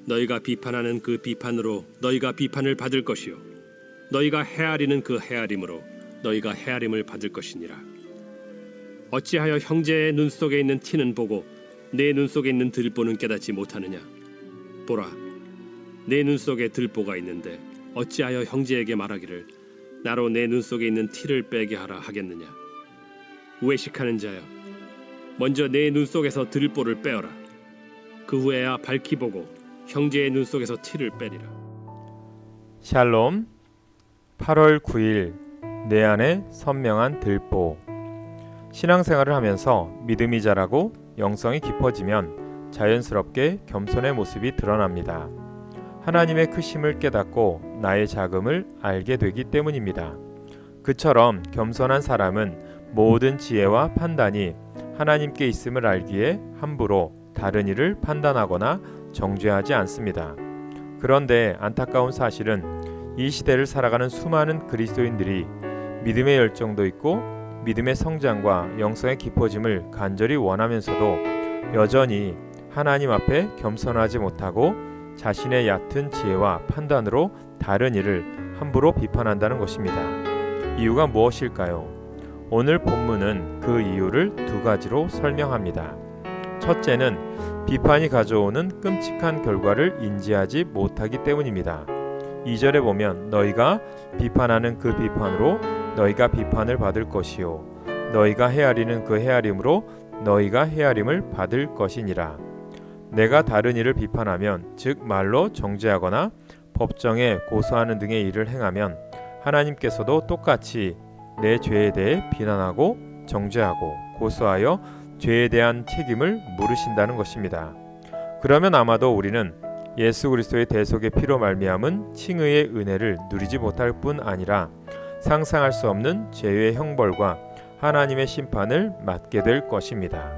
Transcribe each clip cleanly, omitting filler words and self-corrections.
너희가 비판하는 그 비판으로 너희가 비판을 받을 것이요 너희가 헤아리는 그 헤아림으로 너희가 헤아림을 받을 것이니라. 어찌하여 형제의 눈 속에 있는 티는 보고 내 눈 속에 있는 들보는 깨닫지 못하느냐? 보라, 내 눈 속에 들보가 있는데 어찌하여 형제에게 말하기를 나로 내 눈 속에 있는 티를 빼게 하라 하겠느냐? 외식하는 자여, 먼저 내 눈 속에서 들보를 빼어라. 그 후에야 밝히 보고 형제의 눈 속에서 티를 빼리라. 샬롬. 8월 9일 내 안에 선명한 들보. 신앙생활을 하면서 믿음이 자라고 영성이 깊어지면 자연스럽게 겸손의 모습이 드러납니다. 하나님의 크심을 깨닫고 나의 작음을 알게 되기 때문입니다. 그처럼 겸손한 사람은 모든 지혜와 판단이 하나님께 있음을 알기에 함부로 다른 이를 판단하거나 정죄하지 않습니다. 그런데 안타까운 사실은 이 시대를 살아가는 수많은 그리스도인들이 믿음의 열정도 있고 믿음의 성장과 영성의 깊어짐을 간절히 원하면서도 여전히 하나님 앞에 겸손하지 못하고 자신의 얕은 지혜와 판단으로 다른 이를 함부로 비판한다는 것입니다. 이유가 무엇일까요? 오늘 본문은 그 이유를 두 가지로 설명합니다. 첫째는 비판이 가져오는 끔찍한 결과를 인지하지 못하기 때문입니다. 2절에 보면 너희가 비판하는 그 비판으로 너희가 비판을 받을 것이요 너희가 헤아리는 그 헤아림으로 너희가 헤아림을 받을 것이니라. 내가 다른 이를 비판하면 즉 말로 정죄하거나 법정에 고소하는 등의 일을 행하면 하나님께서도 똑같이 내 죄에 대해 비난하고 정죄하고 고소하여 죄에 대한 책임을 물으신다는 것입니다. 그러면 아마도 우리는 예수 그리스도의 대속의 피로 말미암은 칭의의 은혜를 누리지 못할 뿐 아니라 상상할 수 없는 죄의 형벌과 하나님의 심판을 맞게 될 것입니다.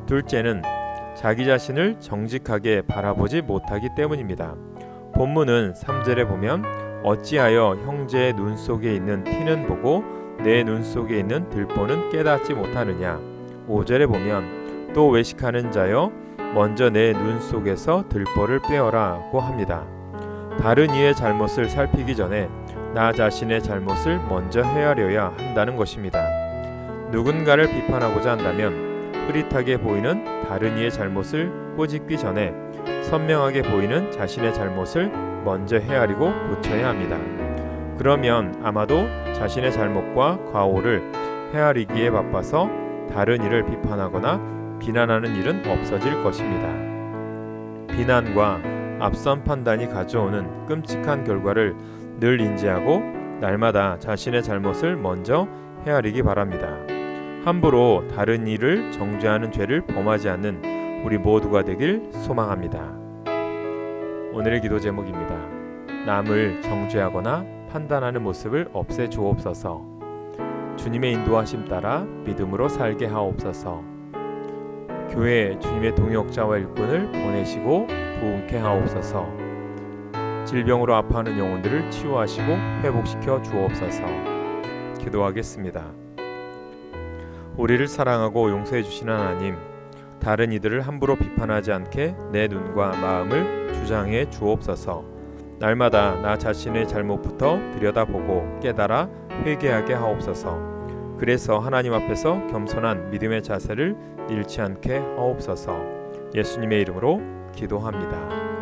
둘째는 자기 자신을 정직하게 바라보지 못하기 때문입니다. 본문은 3절에 보면 어찌하여 형제의 눈 속에 있는 티는 보고 내 눈 속에 있는 들보는 깨닫지 못하느냐. 5절에 보면 또 외식하는 자여 먼저 내 눈 속에서 들보를 빼어라고 합니다. 다른 이의 잘못을 살피기 전에 나 자신의 잘못을 먼저 헤아려야 한다는 것입니다. 누군가를 비판하고자 한다면 흐릿하게 보이는 다른 이의 잘못을 꼬집기 전에 선명하게 보이는 자신의 잘못을 먼저 헤아리고 고쳐야 합니다. 그러면 아마도 자신의 잘못과 과오를 헤아리기에 바빠서 다른 이를 비판하거나 비난하는 일은 없어질 것입니다. 비난과 앞선 판단이 가져오는 끔찍한 결과를 늘 인지하고 날마다 자신의 잘못을 먼저 헤아리기 바랍니다. 함부로 다른 이를 정죄하는 죄를 범하지 않는 우리 모두가 되길 소망합니다. 오늘의 기도 제목입니다. 남을 정죄하거나 판단하는 모습을 없애 주옵소서. 주님의 인도하심 따라 믿음으로 살게 하옵소서. 교회에 주님의 동역자와 일꾼을 보내시고 부흥케 하옵소서. 질병으로 아파하는 영혼들을 치유하시고 회복시켜 주옵소서. 기도하겠습니다. 우리를 사랑하고 용서해 주시는 하나님, 다른 이들을 함부로 비판하지 않게 내 눈과 마음을 주장해 주옵소서. 날마다 나 자신의 잘못부터 들여다보고 깨달아 회개하게 하옵소서. 그래서 하나님 앞에서 겸손한 믿음의 자세를 잃지 않게 하옵소서. 예수님의 이름으로 기도합니다.